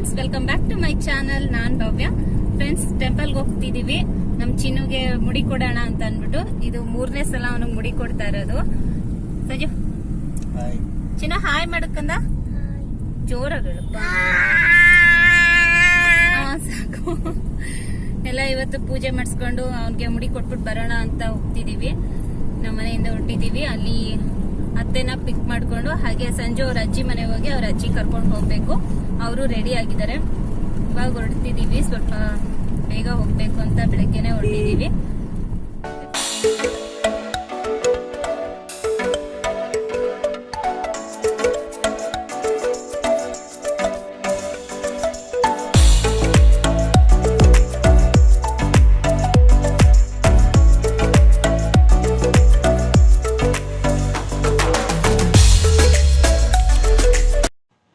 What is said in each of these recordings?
Friends, welcome back to my channel. ನಾನ್ Bhavya. Friends, ಟೆಂಪಲ್ಗೆ ಹೋಗ್ತಿದೀವಿ. ನಮ್ ಚಿನ್ನುಗೆ ಮುಡಿ ಕೊಡೋಣ ಅಂತ ಅನ್ಬಿಟ್ಟು. ಇದು 3ನೇ ಸಲ ಅವನಿಗೆ ಮುಡಿ ಕೊಡ್ತಾ ಇರೋದು. ಸಂಜು, ಚಿನ್ನ ಹಾಯ್ ಮಾಡಕ್ಕಂದ ಜೋರಾಗಿ ಸಾಕು. ಎಲ್ಲ ಇವತ್ತು ಪೂಜೆ ಮಾಡಿಸ್ಕೊಂಡು ಅವನ್ಗೆ ಮುಡಿ ಕೊಟ್ಬಿಟ್ಟು ಬರೋಣ ಅಂತ ಹೋಗ್ತಿದೀವಿ. ನಮ್ಮ ಮನೆಯಿಂದ ಹೊರಟಿದೀವಿ. ಅಲ್ಲಿ ಅತ್ತೆನ ಪಿಕ್ ಮಾಡ್ಕೊಂಡು ಹಾಗೆ ಸಂಜು ಅವ್ರ ಅಜ್ಜಿ ಮನೆ ಹೋಗಿ ಅವ್ರ ಅಜ್ಜಿ ಕರ್ಕೊಂಡು ಹೋಗ್ಬೇಕು. ಅವರು ರೆಡಿ ಆಗಿದ್ದಾರೆ. ಇವಾಗ ಹೊರಡ್ತಿದೀವಿ. ಸ್ವಲ್ಪ ಬೇಗ ಹೋಗ್ಬೇಕು ಅಂತ ಬೆಳಗ್ಗೆನೆ ಹೊರಟಿದೀವಿ.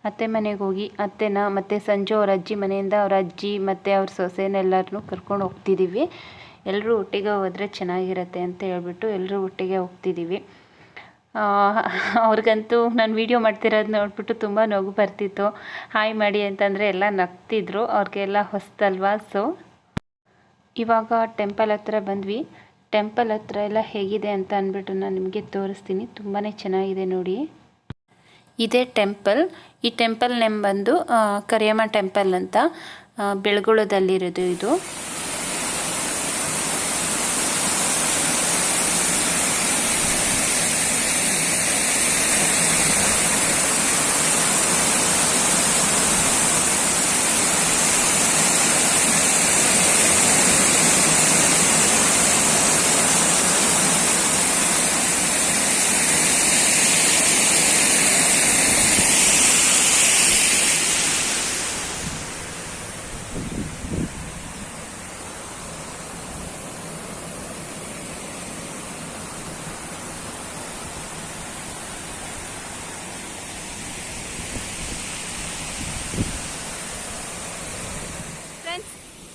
ಅತ್ತೆ ಮನೆಗೆ ಹೋಗಿ ಅತ್ತೆನ ಮತ್ತು ಸಂಜು ಅವ್ರ ಅಜ್ಜಿ ಮನೆಯಿಂದ ಅವ್ರ ಅಜ್ಜಿ ಮತ್ತು ಅವ್ರ ಸೊಸೆನೆಲ್ಲರನ್ನೂ ಕರ್ಕೊಂಡು ಹೋಗ್ತಿದ್ದೀವಿ. ಎಲ್ಲರೂ ಒಟ್ಟಿಗೆ ಹೋದರೆ ಚೆನ್ನಾಗಿರುತ್ತೆ ಅಂತ ಹೇಳ್ಬಿಟ್ಟು ಎಲ್ಲರೂ ಒಟ್ಟಿಗೆ ಹೋಗ್ತಿದ್ದೀವಿ. ಅವ್ರಿಗಂತೂ ನಾನು ವೀಡಿಯೋ ಮಾಡ್ತಿರೋದು ನೋಡ್ಬಿಟ್ಟು ತುಂಬ ನಗು ಬರ್ತಿತ್ತು. ಹಾಯ್ ಮಾಡಿ ಅಂತಂದರೆ ಎಲ್ಲ ನಗ್ತಿದ್ರು. ಅವ್ರಿಗೆಲ್ಲ ಹೊಸ್ತಲ್ವಾ. ಸೊ ಇವಾಗ ಟೆಂಪಲ್ ಹತ್ರ ಬಂದ್ವಿ. ಟೆಂಪಲ್ ಹತ್ರ ಎಲ್ಲ ಹೇಗಿದೆ ಅಂತ ಅಂದ್ಬಿಟ್ಟು ನಾನು ನಿಮಗೆ ತೋರಿಸ್ತೀನಿ. ತುಂಬಾ ಚೆನ್ನಾಗಿದೆ ನೋಡಿ. ಇದೇ ಟೆಂಪಲ್. ಈ ಟೆಂಪಲ್ ನೇಮ್ ಬಂದು ಕರಿಯಮ್ಮ ಟೆಂಪಲ್ ಅಂತ, ಬೆಳಗೊಳದಲ್ಲಿರೋದು ಇದು.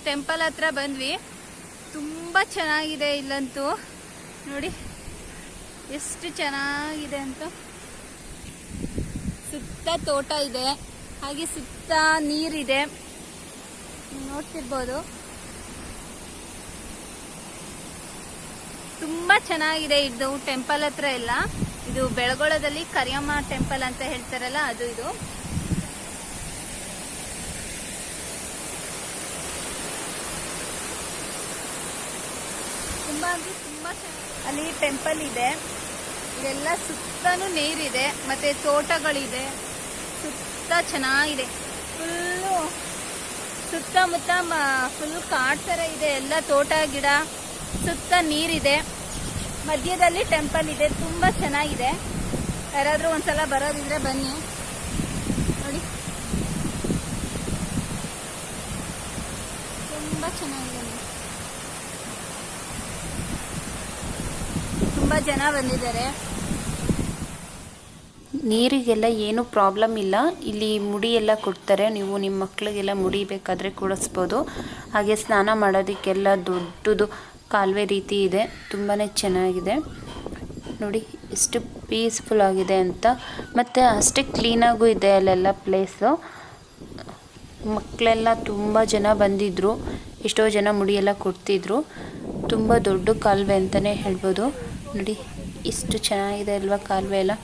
ಟೆಂಪಲ್ ಹತ್ರ ಬಂದ್ವಿ. ತುಂಬಾ ಚೆನ್ನಾಗಿದೆ ಇಲ್ಲಂತೂ. ನೋಡಿ ಎಷ್ಟು ಚೆನ್ನಾಗಿದೆ ಅಂತ. ಸುತ್ತ ತೋಟ ಇದೆ, ಹಾಗೆ ಸುತ್ತ ನೀರಿದೆ, ನೋಡ್ತಿರ್ಬೋದು. ತುಂಬಾ ಚೆನ್ನಾಗಿದೆ ಇದು ಟೆಂಪಲ್ ಹತ್ರ ಎಲ್ಲ. ಇದು ಬೆಳಗೊಳದಲ್ಲಿ ಕರಿಯಮ್ಮ ಟೆಂಪಲ್ ಅಂತ ಹೇಳ್ತಾರಲ್ಲ, ಅದು ಇದು. ತುಂಬಾ ಅಲ್ಲಿ ಟೆಂಪಲ್ ಇದೆ. ಇದೆಲ್ಲ ಸುತ್ತನೂ ನೀರಿದೆ, ಮತ್ತೆ ತೋಟಗಳಿದೆ. ಸುತ್ತ ಚೆನ್ನಾಗಿದೆ. ಫುಲ್ಲು ಸುತ್ತಮುತ್ತ ಫುಲ್ ಕಾಡ್ ಥರ ಇದೆ. ಎಲ್ಲ ತೋಟ ಗಿಡ, ಸುತ್ತ ನೀರಿದೆ, ಮಧ್ಯದಲ್ಲಿ ಟೆಂಪಲ್ ಇದೆ. ತುಂಬಾ ಚೆನ್ನಾಗಿದೆ. ಯಾರಾದ್ರೂ ಒಂದ್ಸಲ ಬರೋದಿದ್ರೆ ಬನ್ನಿ ನೋಡಿ. ತುಂಬಾ ಚೆನ್ನಾಗಿದೆ. ತುಂಬ ಜನ ಬಂದಿದ್ದಾರೆ. ನೀರಿಗೆಲ್ಲ ಏನು ಪ್ರಾಬ್ಲಮ್ ಇಲ್ಲ. ಇಲ್ಲಿ ಮುಡಿ ಎಲ್ಲ ಕೊಡ್ತಾರೆ. ನೀವು ನಿಮ್ಮ ಮಕ್ಕಳಿಗೆಲ್ಲ ಮುಡಿ ಬೇಕಾದರೆ ಕೊಡಿಸ್ಬೋದು. ಹಾಗೆ ಸ್ನಾನ ಮಾಡೋದಕ್ಕೆಲ್ಲ ದೊಡ್ಡದು ಕಾಲುವೆ ರೀತಿ ಇದೆ. ತುಂಬಾ ಚೆನ್ನಾಗಿದೆ ನೋಡಿ. ಎಷ್ಟು ಪೀಸ್ಫುಲ್ ಆಗಿದೆ ಅಂತ. ಮತ್ತು ಅಷ್ಟೇ ಕ್ಲೀನಾಗೂ ಇದೆ ಅಲ್ಲೆಲ್ಲ ಪ್ಲೇಸು. ಮಕ್ಕಳೆಲ್ಲ ತುಂಬ ಜನ ಬಂದಿದ್ದರು. ಎಷ್ಟೋ ಜನ ಮುಡಿಯೆಲ್ಲ ಕೊಡ್ತಿದ್ರು. ತುಂಬ ದೊಡ್ಡ ಕಾಲುವೆ ಅಂತಲೇ ಹೇಳ್ಬೋದು. ನೋಡಿ ಇಷ್ಟು ಚೆನ್ನಾಗಿದೆ ಅಲ್ವಾ ಕಾಲುವೆ ಎಲ್ಲ.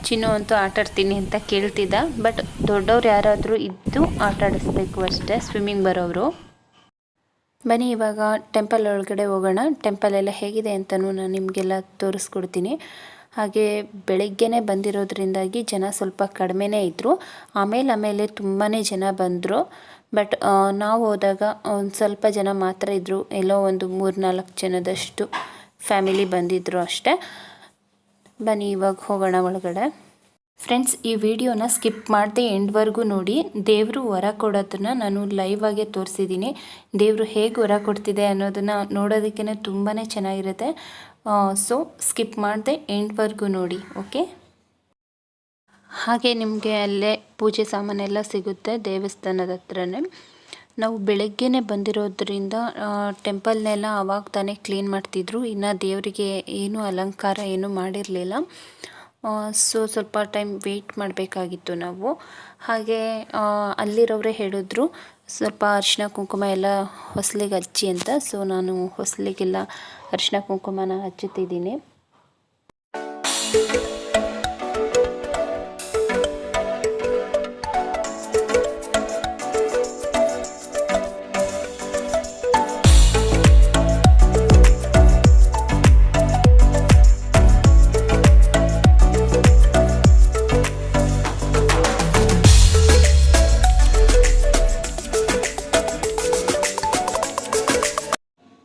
ಚಿನ್ನು ಅಂತೂ ಆಟಾಡ್ತೀನಿ ಅಂತ ಕೇಳ್ತಿದ್ದ. ಬಟ್ ದೊಡ್ಡವ್ರು ಯಾರಾದರೂ ಇದ್ದು ಆಟಾಡಿಸ್ಬೇಕು ಅಷ್ಟೇ, ಸ್ವಿಮ್ಮಿಂಗ್ ಬರೋರು. ಬನ್ನಿ ಇವಾಗ ಟೆಂಪಲ್ ಒಳಗಡೆ ಹೋಗೋಣ. ಟೆಂಪಲ್ ಎಲ್ಲ ಹೇಗಿದೆ ಅಂತಲೂ ನಾನು ನಿಮಗೆಲ್ಲ ತೋರಿಸ್ಕೊಡ್ತೀನಿ. ಹಾಗೆ ಬೆಳಗ್ಗೆನೇ ಬಂದಿರೋದ್ರಿಂದಾಗಿ ಜನ ಸ್ವಲ್ಪ ಕಡಿಮೆನೇ ಇದ್ದರು. ಆಮೇಲೆ ತುಂಬಾ ಜನ ಬಂದರು. ಬಟ್ ನಾವು ಹೋದಾಗ ಒಂದು ಸ್ವಲ್ಪ ಜನ ಮಾತ್ರ ಇದ್ದರು. ಎಲ್ಲೋ ಒಂದು 3-4 ಜನದಷ್ಟು ಫ್ಯಾಮಿಲಿ ಬಂದಿದ್ದರು ಅಷ್ಟೇ. ಬನ್ನಿ ಇವಾಗ ಹೋಗೋಣ ಒಳಗಡೆ. ಫ್ರೆಂಡ್ಸ್, ಈ ವಿಡಿಯೋನ ಸ್ಕಿಪ್ ಮಾಡದೆ ಎಂಡ್ವರೆಗೂ ನೋಡಿ. ದೇವರು ವರ ಕೊಡೋದನ್ನು ನಾನು ಲೈವ್ ಆಗಿ ತೋರಿಸಿದ್ದೀನಿ. ದೇವರು ಹೇಗೆ ವರ ಕೊಡ್ತಿದೆ ಅನ್ನೋದನ್ನು ನೋಡೋದಕ್ಕೇ ತುಂಬಾ ಚೆನ್ನಾಗಿರುತ್ತೆ. ಸೊ ಸ್ಕಿಪ್ ಮಾಡದೆ ಎಂಡ್ವರೆಗೂ ನೋಡಿ, ಓಕೆ. ಹಾಗೆ ನಿಮಗೆ ಅಲ್ಲೇ ಪೂಜೆ ಸಾಮಾನೆಲ್ಲ ಸಿಗುತ್ತೆ ದೇವಸ್ಥಾನದ ಹತ್ರನೇ. ನಾವು ಬೆಳಗ್ಗೆನೇ ಬಂದಿರೋದ್ರಿಂದ ಟೆಂಪಲ್ನೆಲ್ಲ ಆವಾಗ ತಾನೇ ಕ್ಲೀನ್ ಮಾಡ್ತಿದ್ರು. ಇನ್ನು ದೇವರಿಗೆ ಏನೂ ಅಲಂಕಾರ ಏನೂ ಮಾಡಿರಲಿಲ್ಲ. ಸೊ ಸ್ವಲ್ಪ ಟೈಮ್ ವೆಯ್ಟ್ ಮಾಡಬೇಕಾಗಿತ್ತು ನಾವು. ಹಾಗೆ ಅಲ್ಲಿರೋರೇ ಹೇಳಿದ್ರು ಸ್ವಲ್ಪ ಅರಿಶಿನ ಕುಂಕುಮ ಎಲ್ಲ ಹೊಸಲಿಗೆ ಹಚ್ಚಿ ಅಂತ. ಸೊ ನಾನು ಹೊಸಲಿಗೆಲ್ಲ ಅರಿಶಿನ ಕುಂಕುಮನ ಹಚ್ಚುತ್ತಿದ್ದೀನಿ.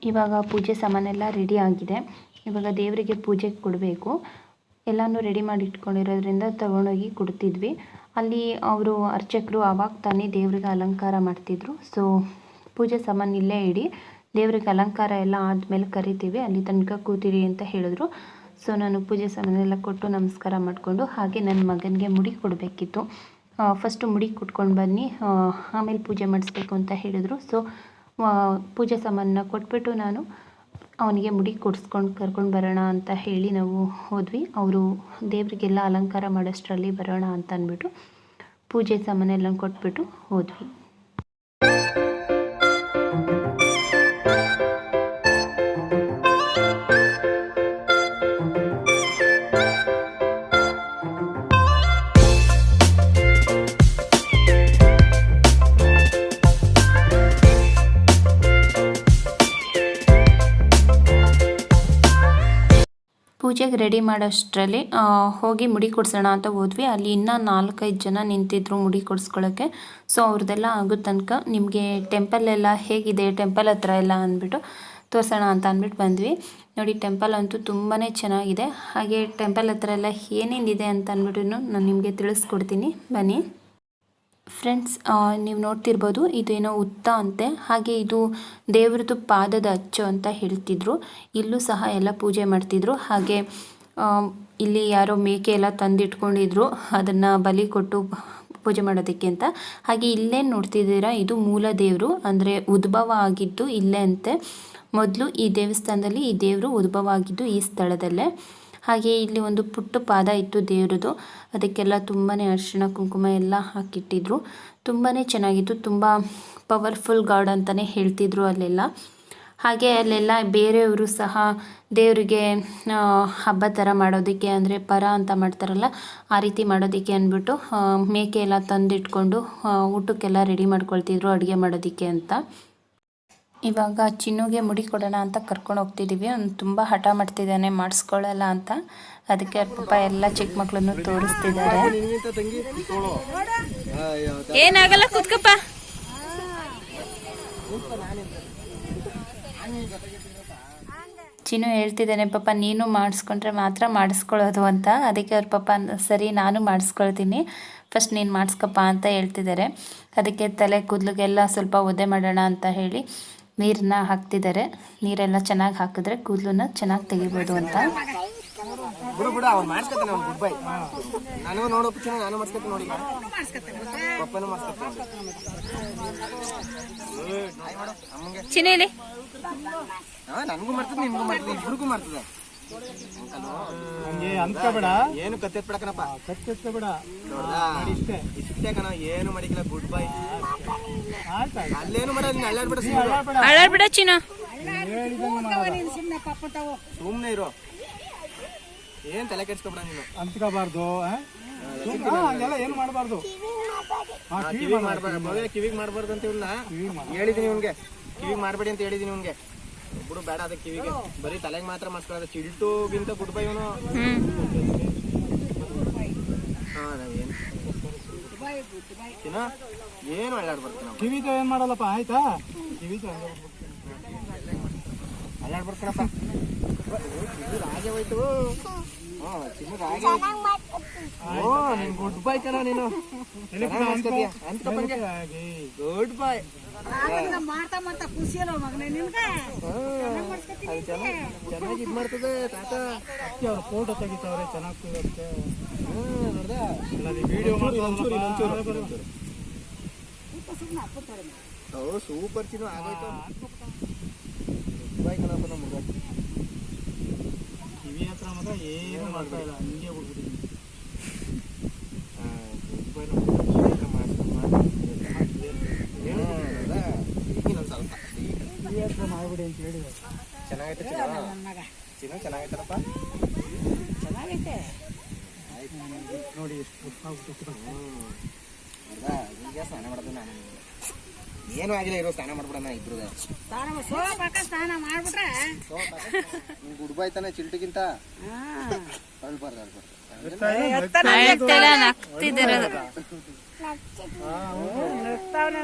ಇವಾಗ ಪೂಜೆ ಸಾಮಾನೆಲ್ಲ ರೆಡಿ ಆಗಿದೆ. ಇವಾಗ ದೇವರಿಗೆ ಪೂಜೆಗೆ ಕೊಡಬೇಕು. ಎಲ್ಲನೂ ರೆಡಿ ಮಾಡಿ ಇಟ್ಕೊಂಡಿರೋದ್ರಿಂದ ತಗೊಂಡೋಗಿ ಕೊಡ್ತಿದ್ವಿ. ಅಲ್ಲಿ ಅವರು ಅರ್ಚಕರು ಆವಾಗ ತಾನೇ ದೇವ್ರಿಗೆ ಅಲಂಕಾರ ಮಾಡ್ತಿದ್ರು. ಸೊ ಪೂಜೆ ಸಾಮಾನು ಇಲ್ಲೇ ಇಡಿ, ದೇವ್ರಿಗೆ ಅಲಂಕಾರ ಎಲ್ಲ ಆದಮೇಲೆ ಕರಿತೀವಿ, ಅಲ್ಲಿ ತನಕ ಕೂತಿರಿ ಅಂತ ಹೇಳಿದ್ರು. ಸೊ ನಾನು ಪೂಜೆ ಸಾಮಾನೆಲ್ಲ ಕೊಟ್ಟು ನಮಸ್ಕಾರ ಮಾಡಿಕೊಂಡು ಹಾಗೆ ನನ್ನ ಮಗನಿಗೆ ಮುಡಿ ಕೊಡಬೇಕಿತ್ತು. ಫಸ್ಟು ಮುಡಿ ಕೊಟ್ಕೊಂಡು ಬನ್ನಿ, ಆಮೇಲೆ ಪೂಜೆ ಮಾಡಿಸ್ಬೇಕು ಅಂತ ಹೇಳಿದರು. ಸೊ ಪೂಜೆ ಸಾಮಾನನ್ನ ಕೊಟ್ಬಿಟ್ಟು ನಾನು ಅವನಿಗೆ ಮುಡಿ ಕೊಡಿಸ್ಕೊಂಡು ಕರ್ಕೊಂಡು ಬರೋಣ ಅಂತ ಹೇಳಿ ನಾವು ಹೋದ್ವಿ. ಅವರು ದೇವರಿಗೆಲ್ಲ ಅಲಂಕಾರ ಮಾಡೋಷ್ಟರಲ್ಲಿ ಬರೋಣ ಅಂತ ಅಂದ್ಬಿಟ್ಟು ಪೂಜೆ ಸಾಮಾನೆಲ್ಲ ಕೊಟ್ಬಿಟ್ಟು ಹೋದ್ವಿ. ಪೂಜೆಗೆ ರೆಡಿ ಮಾಡೋಷ್ಟರಲ್ಲಿ ಹೋಗಿ ಮುಡಿ ಕೊಡ್ಸೋಣ ಅಂತ ಹೋದ್ವಿ. ಅಲ್ಲಿ ಇನ್ನೂ 4-5 ಜನ ನಿಂತಿದ್ರು ಮುಡಿ ಕೊಡಿಸ್ಕೊಳ್ಳೋಕ್ಕೆ. ಸೊ ಅವ್ರದ್ದೆಲ್ಲ ಆಗೋ ತನಕ ನಿಮಗೆ ಟೆಂಪಲ್ ಎಲ್ಲ ಹೇಗಿದೆ, ಟೆಂಪಲ್ ಹತ್ರ ಎಲ್ಲ ಅಂದ್ಬಿಟ್ಟು ತೋರಿಸೋಣ ಅಂತ ಅಂದ್ಬಿಟ್ಟು ಬಂದ್ವಿ. ನೋಡಿ ಟೆಂಪಲ್ ಅಂತೂ ತುಂಬಾ ಚೆನ್ನಾಗಿದೆ. ಹಾಗೆ ಟೆಂಪಲ್ ಹತ್ರ ಎಲ್ಲ ಏನೇನಿದೆ ಅಂತ ಅಂದ್ಬಿಟ್ಟು ನಾನು ನಿಮಗೆ ತಿಳಿಸ್ಕೊಡ್ತೀನಿ, ಬನ್ನಿ ಫ್ರೆಂಡ್ಸ್. ನೀವು ನೋಡ್ತಿರ್ಬೋದು, ಇದೇನೋ ಉತ್ತ ಅಂತೆ. ಹಾಗೆ ಇದು ದೇವ್ರದ್ದು ಪಾದದ ಅಚ್ಚು ಅಂತ ಹೇಳ್ತಿದ್ರು. ಇಲ್ಲೂ ಸಹ ಎಲ್ಲ ಪೂಜೆ ಮಾಡ್ತಿದ್ರು. ಹಾಗೆ ಇಲ್ಲಿ ಯಾರೋ ಮೇಕೆ ಎಲ್ಲ ತಂದಿಟ್ಕೊಂಡಿದ್ರು, ಅದನ್ನು ಬಲಿ ಕೊಟ್ಟು ಪೂಜೆ ಮಾಡೋದಕ್ಕೆ ಅಂತ. ಹಾಗೆ ಇಲ್ಲೇ ನೋಡ್ತಿದ್ದೀರಾ, ಇದು ಮೂಲ ದೇವರು, ಅಂದರೆ ಉದ್ಭವ ಆಗಿದ್ದು ಇಲ್ಲೇ ಅಂತೆ. ಮೊದಲು ಈ ದೇವಸ್ಥಾನದಲ್ಲಿ ಈ ದೇವರು ಉದ್ಭವ ಆಗಿದ್ದು ಈ ಸ್ಥಳದಲ್ಲೇ. ಹಾಗೆ ಇಲ್ಲಿ ಒಂದು ಪುಟ್ಟ ಪಾದ ಇತ್ತು ದೇವ್ರದ್ದು, ಅದಕ್ಕೆಲ್ಲ ತುಂಬಾ ಅರಿಶಿಣ ಕುಂಕುಮ ಎಲ್ಲ ಹಾಕಿಟ್ಟಿದ್ರು. ತುಂಬಾ ಚೆನ್ನಾಗಿತ್ತು, ತುಂಬ ಪವರ್ಫುಲ್ ಗಾಡ್ ಅಂತಲೇ ಹೇಳ್ತಿದ್ರು ಅಲ್ಲೆಲ್ಲ. ಹಾಗೆ ಅಲ್ಲೆಲ್ಲ ಬೇರೆಯವರು ಸಹ ದೇವರಿಗೆ ಹಬ್ಬ ಥರ ಮಾಡೋದಕ್ಕೆ, ಅಂದರೆ ಪರ ಅಂತ ಮಾಡ್ತಾರಲ್ಲ, ಆ ರೀತಿ ಮಾಡೋದಕ್ಕೆ ಅಂದ್ಬಿಟ್ಟು ಮೇಕೆ ಎಲ್ಲ ತಂದಿಟ್ಕೊಂಡು ಊಟಕ್ಕೆಲ್ಲ ರೆಡಿ ಮಾಡ್ಕೊಳ್ತಿದ್ರು ಅಡುಗೆ ಮಾಡೋದಕ್ಕೆ ಅಂತ. ಇವಾಗ ಚಿನ್ನುಗೆ ಮುಡಿ ಕೊಡೋಣ ಅಂತ ಕರ್ಕೊಂಡು ಹೋಗ್ತಿದ್ದೀವಿ. ಅವ್ನು ತುಂಬ ಹಠ ಮಾಡ್ತಿದ್ದಾನೆ, ಮಾಡಿಸ್ಕೊಳ್ಳಲ್ಲ ಅಂತ. ಅದಕ್ಕೆ ಅವ್ರ ಪಾಪ ಎಲ್ಲ ಚಿಕ್ಕ ಮಕ್ಕಳನ್ನು ತೋರಿಸ್ತಿದ್ದಾರೆ. ಏನಾಗಲ್ಲ, ಕೂತ್ಕಪ್ಪ. ಚಿನ್ನು ಹೇಳ್ತಿದ್ದಾನೆ ಪಾಪ, ನೀನು ಮಾಡಿಸ್ಕೊಂಡ್ರೆ ಮಾತ್ರ ಮಾಡಿಸ್ಕೊಳ್ಳೋದು ಅಂತ. ಅದಕ್ಕೆ ಅವ್ರ ಪಾಪ ಸರಿ ನಾನು ಮಾಡಿಸ್ಕೊಳ್ತೀನಿ, ಫಸ್ಟ್ ನೀನು ಮಾಡಿಸ್ಕಪ್ಪ ಅಂತ ಹೇಳ್ತಿದ್ದಾರೆ. ಅದಕ್ಕೆ ತಲೆ ಕೂದಲಿಗೆಲ್ಲ ಸ್ವಲ್ಪ ಒದ್ದೆ ಮಾಡೋಣ ಅಂತ ಹೇಳಿ ನೀರನ್ನ ಹಾಕ್ತಿದ್ದಾರೆ. ನೀರೆಲ್ಲ ಚೆನ್ನಾಗಿ ಹಾಕಿದ್ರೆ ಕೂದಲನ್ನ ಚೆನ್ನಾಗಿ ತೆಗಿಬೋದು ಅಂತ. ಚಿನ್ನೇಲಿ ನನಗೂ ಮಾಡ್ತದೆ, ನಿಮ್ಗೂ ಮಾಡ್ತದೆ, ಇಬ್ರಿಗೂ ಮಾಡ್ತದೆ. ಅಂದ್ಕೋಬೇಡ, ಏನು ಕತ್ತೆತ್ಬಿಡಕನಪ್ಪ, ಕತ್ತೆತ್ಬೇಡ, ಇಷ್ಟೇ ಇಷ್ಟೇ ಕಣ, ಏನು ಮಾಡಿಲ್ಲ. Good bye. ಅಲ್ಲೇನು ಮಾಡ, ಅಳ್ಳಾಡ್ಬಿಡ ಚಿನ್ನ, ಸುಮ್ನೆ ಇರೋ, ಏನ್ ತಲೆ ಕೆಡ್ಸ್ಕೊಬೇಡ ನೀನು. ಅಂತ್ಕೋಬಾರ್ದು, ಹಂಗೆಲ್ಲ ಏನು ಮಾಡಬಾರ್ದು, ಕಿವಿಗೆ ಮಾಡಬಾರ್ದು ಅಂತ ಇವ್ನ ಹೇಳಿದೀನಿ. ಇವ್ನಿಗೆ ಕಿವಿಗೆ ಮಾಡಬೇಡಿ ಅಂತ ಹೇಳಿದೀನಿ. ಇವ್ನಿಗೆ ಬಿಡು, ಬೇಡ ಅದಕ್ಕೆ ಕಿವಿಗೆ, ಬರೀ ತಲೆಗೆ ಮಾತ್ರ ಮಾಡ್ಸ್ಕೊಳ್ಳೋದು. ಚಿಲ್ಟುಗಿಂತ ಗುಡ್ ಬೈ ಇವನು. ಏನು ಅಳ್ಳಾಡ್ಬಾರ್ದು ನಾವು, ಕಿವಿದು ಏನ್ ಮಾಡಲ್ಲಪ್ಪ, ಆಯ್ತಾ? ಕಿವಿದು ಅಳ್ಳಾಡ್ಬಾರ್ಕಣಪ್ಪ, ರಾಜೆ ಹೋಯ್ತು. ಗುಡ್ ಬೈ ಕಣ ನೀನು, ಗುಡ್ ಬೈ. ಚೆನ್ನಾಗಿ ಇದ್ ಮಾಡ್ತದೆ ತಾತ. ಅವ್ರ ಫೋಟೋ ತೆಗಿತಾವ್ರೆ, ಚೆನ್ನಾಗಿ ವಿಡಿಯೋ ಸೂಪರ್ ಚಿನ್ನ ಆಗೋಯ್ತು. ಬಾಯ್ ಕಣಪ್ಪ, ನಮ್ಮ ಕಿವಿ ಹತ್ರ ಮಾತ್ರ ಏನು ಮಾಡ್ತಾ ಇಲ್ಲ, ಹಂಗೆ ಬಿಡ್ಬಿಟ್ಟಿದ್ದೀನಿ. ಮಾಡ್ಬಿಡಿ ಅಂತ ಹೇಳಿದ. ಚೆನ್ನಾಗೈತೆ ಚಿನ್ನ ಚೆನ್ನಾಗೈತಪ್ಪ. ಚೆನ್ನಾಗೈತೆ ನೋಡಿ ಎಷ್ಟು ಈಗ ಸ್ನಾನ ಮಾಡೋದು ನಾನು ಏನು ಆಗಿಲ್ಲ, ಇರೋ ಸ್ನಾನ ಮಾಡ್ಬಿಡೋಣ ಇಬ್ರು. ಸ್ನಾನ ಮಾಡ್ಬಿಟ್ರೆ ಗುಡ್ಬಾಯ್ತಾನೆ ಚಿಲ್ಟಿಗಿಂತ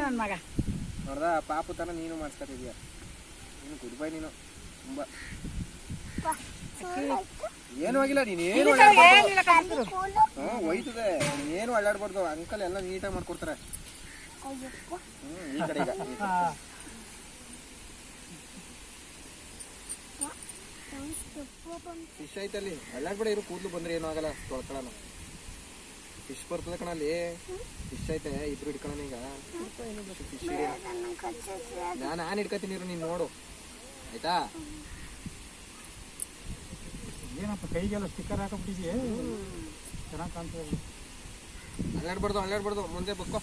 ನನ್ ಮಗ ನೋಡ್ದ ಪಾಪು ತನ ನೀನು ಮಾಡ್ಸ್ಕೊತಿದ್ಯಾ. ನೀನು ಗುಡ್ಬಾಯ್ ನೀನು ತುಂಬಾ ಏನು ಆಗಿಲ್ಲ. ನೀನೇನು ಒಯ್ತದೆ, ನೀನೇನು ಅಳ್ಳಾಡ್ಬಾರ್ದು. ಅಂಕಲ್ ಎಲ್ಲ ನೀಟಾಗಿ ಮಾಡ್ಕೊಡ್ತಾರೆ. ಈ ಕಡೆ ಈಗ ಫಿಶ್ ಐತಲ್ಲಿ, ಅಳ್ಳಾಡ್ಬೇಡ ಇರು. ಕೂದಲು ಬಂದ್ರೆ ಏನೂ ಆಗಲ್ಲ, ತೊಳ್ಕೊಳ್ಳೋಣ. ಫಿಶ್ ಬರ್ತದೆ ಕಣಲ್ಲಿ, ಫಿಶ್ ಐತೆ. ಇಬ್ರು ಹಿಡ್ಕೊಳ್ಳೋಣ ಈಗ. ಫಿಶ್ ನಾನು ಹಿಡ್ಕೊತೀನಿ ಇರು, ನೀನು ನೋಡು ಆಯ್ತಾ. ಏನಪ್ಪ ಕೈಗೆಲ್ಲ ಸ್ಟಿಕ್ಕರ್ ಹಾಕೊಂಡ್ಬಿಟ್ಟಿದ್ಯೆ, ಚೆನ್ನಾಗಿ ಕಾಣ್ತದೆ. ಅಳ್ಳಾಡ್ಬಾರ್ದು ಮುಂದೆ ಬಕ್ಕೋ.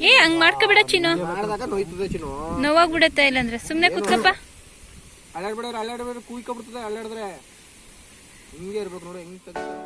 ಏ ಹಂಗ್ ಮಾಡ್ಕೊಬಿಡ ಚಿನ್ನು, ಮಾಡಿದಾಗ ನೋಯ್ತದೆ ಚಿನ್ನು, ನೋವಾಗ್ಬಿಡತ್ತೆ. ಇಲ್ಲಾಂದ್ರೆ ಸುಮ್ನೆ ಕೂತ್ಕಪ್ಪ. ಅಳ್ಳಾಡ್ಬೇಡ ಕೂಯ್ಕೊಬಿಡ್ತದೆ. ಅಳ್ಳಾಡಿದ್ರೆ ಹಿಂಗೆ ಇರ್ಬೇಕು ನೋಡು, ಹೆಂಗ್ ತೆಗಿತಾರೆ.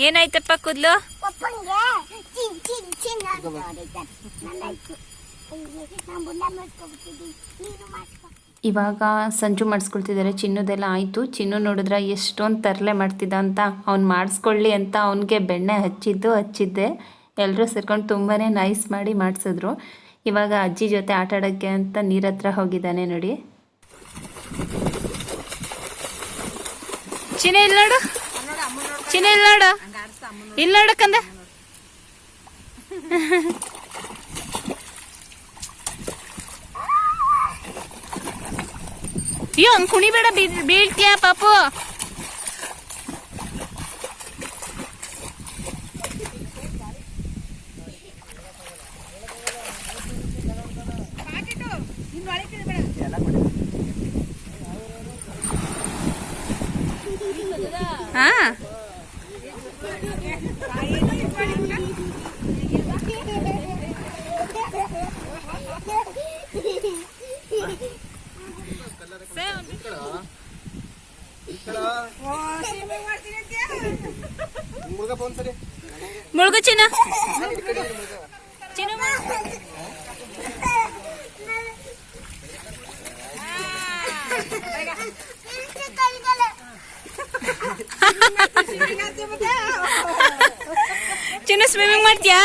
ಏನಾಯ್ತಪ್ಪ ಕೂದ್ಲು? ಇವಾಗ ಸಂಜು ಮಾಡಿಸ್ಕೊಳ್ತಿದ್ದಾರೆ. ಚಿನ್ನದೆಲ್ಲ ಆಯಿತು. ಚಿನ್ನು ನೋಡಿದ್ರೆ ಎಷ್ಟೊಂದು ತರಲೆ ಮಾಡ್ತಿದ್ದ ಅಂತ. ಅವ್ನು ಮಾಡಿಸ್ಕೊಳ್ಳಿ ಅಂತ ಅವನಿಗೆ ಬೆಣ್ಣೆ ಹಚ್ಚಿದ್ದೆ. ಎಲ್ಲರೂ ಸೇರ್ಕೊಂಡು ತುಂಬಾ ನೈಸ್ ಮಾಡಿ ಮಾಡಿಸಿದ್ರು. ಇವಾಗ ಅಜ್ಜಿ ಜೊತೆ ಆಟ ಆಡೋಕ್ಕೆ ಅಂತ ನೀರ ಹತ್ರ ಹೋಗಿದ್ದಾನೆ ನೋಡಿ. ಚಿನ್ನ ಇಲ್ಲಿ ನೋಡು, ಚಿನ್ನ ಇಲ್ಲಿ ನೋಡು, ಇಲ್ಲಿ ನೋಡಕ್ಕಂದ. ಅಯ್ಯೋ ಹಂಗೆ ಕುಣಿಬೇಡ, ಬೀಳ್ತೀಯ ಪಾಪು. ಹಾ ಮುಳುಗು ಚಿನ್ನ, ಚಿನ್ನ ಚಿನ್ನ ಸ್ವಿಮ್ಮಿಂಗ್ ಮಾಡ್ತೀಯಾ?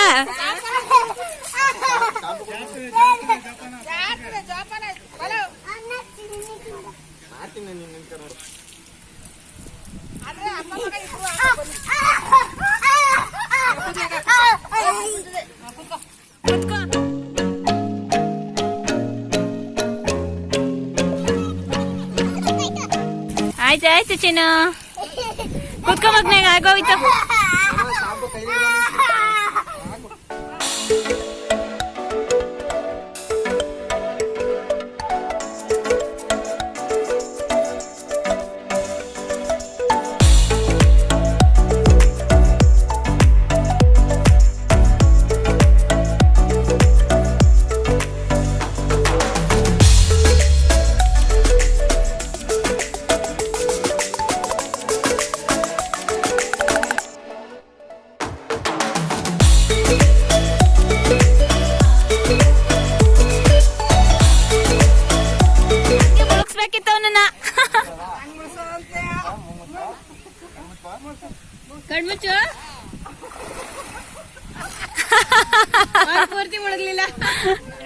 ಆಯ್ತು ಚಿನ್ನ, ಕುತ್ಕೊ ಮಗ್ನಾಗ ಆಗೋಯ್ತು. ಕಣ್ಮುಚ್ಚು ಪೂರ್ತಿ ಮುಳುಗ್ಲಿಲ್ಲ.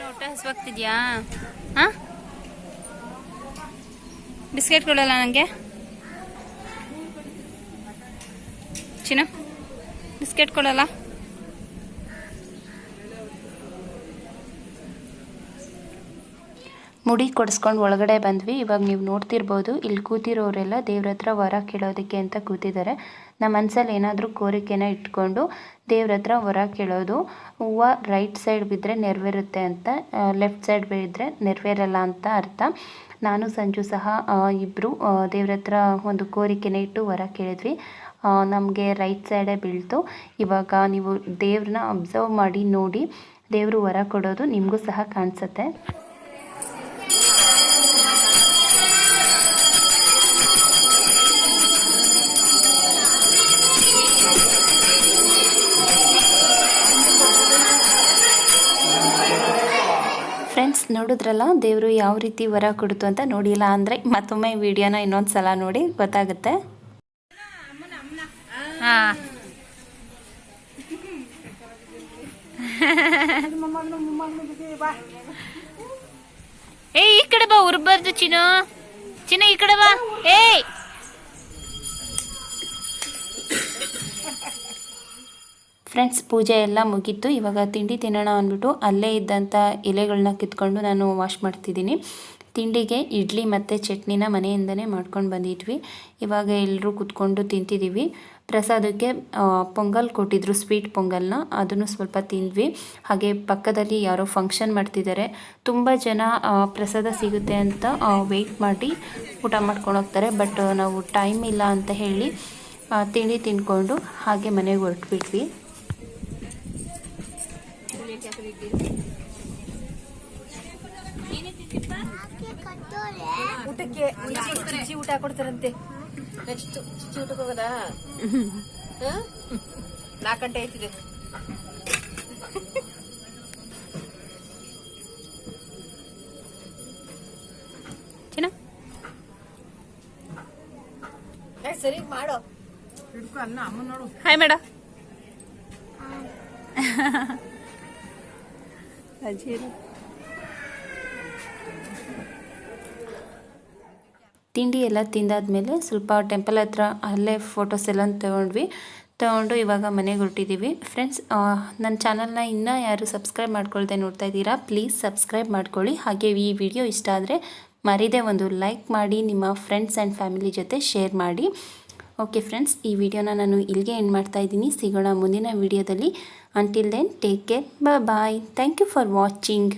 ಹೊಟ್ಟೆ ಹಸ್ವಾಗ್ತಿದ್ಯಾ? ಹಾಂ, ಬಿಸ್ಕೆಟ್ ಕೊಡಲ್ಲ ನನಗೆ ಚಿನ್ನ, ಬಿಸ್ಕೆಟ್ ಕೊಡಲ್ಲ. ಮುಡಿ ಕೊಡಿಸ್ಕೊಂಡು ಒಳಗಡೆ ಬಂದ್ವಿ. ಇವಾಗ ನೀವು ನೋಡ್ತಿರ್ಬೋದು, ಇಲ್ಲಿ ಕೂತಿರೋರೆಲ್ಲ ದೇವ್ರ ಹತ್ರ ವರ ಕೇಳೋದಕ್ಕೆ ಅಂತ ಕೂತಿದ್ದಾರೆ. ನಮ್ಮ ಮನಸ್ಸಲ್ಲಿ ಏನಾದರೂ ಕೋರಿಕೆನ ಇಟ್ಕೊಂಡು ದೇವ್ರ ಹತ್ರ ವರ ಕೇಳೋದು. ಹೂವು ರೈಟ್ ಸೈಡ್ ಬಿದ್ದರೆ ನೆರವೇರುತ್ತೆ ಅಂತ, ಲೆಫ್ಟ್ ಸೈಡ್ ಬಿದ್ದರೆ ನೆರವೇರಲ್ಲ ಅಂತ ಅರ್ಥ. ನಾನು ಸಂಜು ಸಹ ಇಬ್ಬರು ದೇವ್ರ ಹತ್ರ ಒಂದು ಕೋರಿಕೆನ ಇಟ್ಟು ವರ ಕೇಳಿದ್ವಿ. ನಮಗೆ ರೈಟ್ ಸೈಡೇ ಬೀಳ್ತು. ಇವಾಗ ನೀವು ದೇವ್ರನ್ನ ಅಬ್ಸರ್ವ್ ಮಾಡಿ ನೋಡಿ, ದೇವರು ವರ ಕೊಡೋದು ನಿಮಗೂ ಸಹ ಕಾಣಿಸುತ್ತೆ. ಫ್ರೆಂಡ್ಸ್, ನೋಡಿದ್ರಲ್ಲ ದೇವರು ಯಾವ ರೀತಿ ವರ ಕೊಡ್ತು ಅಂತ. ನೋಡಿಲ್ಲ ಅಂದರೆ ಮತ್ತೊಮ್ಮೆ ವಿಡಿಯೋನ ಇನ್ನೊಂದು ಸಲ ನೋಡಿ ಗೊತ್ತಾಗುತ್ತೆ. ಹಾಂ, ಏಯ್ ಈ ಕಡೆ ಬಾ, ಉರ್ಬಾರ್ದು ಚಿನ್ನ. ಚಿನ್ನ ಈ ಕಡೆ ಬಾ. ಏಯ್ ಫ್ರೆಂಡ್ಸ್, ಪೂಜೆ ಎಲ್ಲ ಮುಗೀತು. ಇವಾಗ ತಿಂಡಿ ತಿನ್ನೋಣ ಅಂದ್ಬಿಟ್ಟು ಅಲ್ಲೇ ಇದ್ದಂಥ ಎಲೆಗಳನ್ನ ಕಿತ್ಕೊಂಡು ನಾನು ವಾಶ್ ಮಾಡ್ತಿದ್ದೀನಿ. ತಿಂಡಿಗೆ ಇಡ್ಲಿ ಮತ್ತು ಚಟ್ನಿನ ಮನೆಯಿಂದನೇ ಮಾಡ್ಕೊಂಡು ಬಂದಿದ್ವಿ. ಇವಾಗ ಎಲ್ಲರೂ ಕೂತ್ಕೊಂಡು ತಿಂತಿದ್ದೀವಿ. ಪ್ರಸಾದಕ್ಕೆ ಪೊಂಗಲ್ ಕೊಟ್ಟಿದ್ರು, ಸ್ವೀಟ್ ಪೊಂಗಲ್ನ, ಅದನ್ನು ಸ್ವಲ್ಪ ತಿಂದ್ವಿ. ಹಾಗೆ ಪಕ್ಕದಲ್ಲಿ ಯಾರೋ ಫಂಕ್ಷನ್ ಮಾಡ್ತಿದ್ದಾರೆ. ತುಂಬ ಜನ ಪ್ರಸಾದ ಸಿಗುತ್ತೆ ಅಂತ ವೆಯ್ಟ್ ಮಾಡಿ ಊಟ ಮಾಡ್ಕೊಂಡು ಹೋಗ್ತಾರೆ. ಬಟ್ ನಾವು ಟೈಮ್ ಇಲ್ಲ ಅಂತ ಹೇಳಿ ತಿಂಡಿ ತಿಂದ್ಕೊಂಡು ಹಾಗೆ ಮನೆಗೆ ಹೊರಟ್ಬಿಟ್ವಿ. ಊಟಕ್ಕೆ ಚಿಚ್ಚಿ ಊಟ ಕೊಡ್ತಾರಂತೆ. ನೆಕ್ಸ್ಟ್ ಚಿಚ್ಚಿ ಊಟಕ್ಕೆ ಹೋಗೋದಾ? 4 ಗಂಟೆ ಆಯ್ತಿದೆ. ಚಿನ್ನ ಸರಿ ಮಾಡೋ. ಹಾಯ್ ಮೇಡ. ಅಜ್ಜಿ ತಿಂಡಿ ಎಲ್ಲ ತಿಂದಾದ್ಮೇಲೆ ಸ್ವಲ್ಪ ಟೆಂಪಲ್ ಹತ್ರ ಅಲ್ಲೇ ಫೋಟೋಸ್ ಎಲ್ಲ ತೊಗೊಂಡು ಇವಾಗ ಮನೆಗೆ ಹೊರಟಿದ್ದೀವಿ. ಫ್ರೆಂಡ್ಸ್, ನನ್ನ ಚಾನಲ್ನ ಇನ್ನೂ ಯಾರು ಸಬ್ಸ್ಕ್ರೈಬ್ ಮಾಡ್ಕೊಳ್ದೆ ನೋಡ್ತಾ ಇದ್ದೀರಾ, ಪ್ಲೀಸ್ ಸಬ್ಸ್ಕ್ರೈಬ್ ಮಾಡ್ಕೊಳ್ಳಿ. ಹಾಗೆ ಈ ವಿಡಿಯೋ ಇಷ್ಟ ಆದರೆ ಮರೀದೆ ಒಂದು ಲೈಕ್ ಮಾಡಿ, ನಿಮ್ಮ ಫ್ರೆಂಡ್ಸ್ ಆ್ಯಂಡ್ ಫ್ಯಾಮಿಲಿ ಜೊತೆ ಶೇರ್ ಮಾಡಿ. ಓಕೆ ಫ್ರೆಂಡ್ಸ್, ಈ ವಿಡಿಯೋನ ನಾನು ಇಲ್ಲಿಗೆ ಎಂಡ್ ಮಾಡ್ತಾ ಇದ್ದೀನಿ. ಸಿಗೋಣ ಮುಂದಿನ ವಿಡಿಯೋದಲ್ಲಿ. Until then take care, bye. Thank you for watching.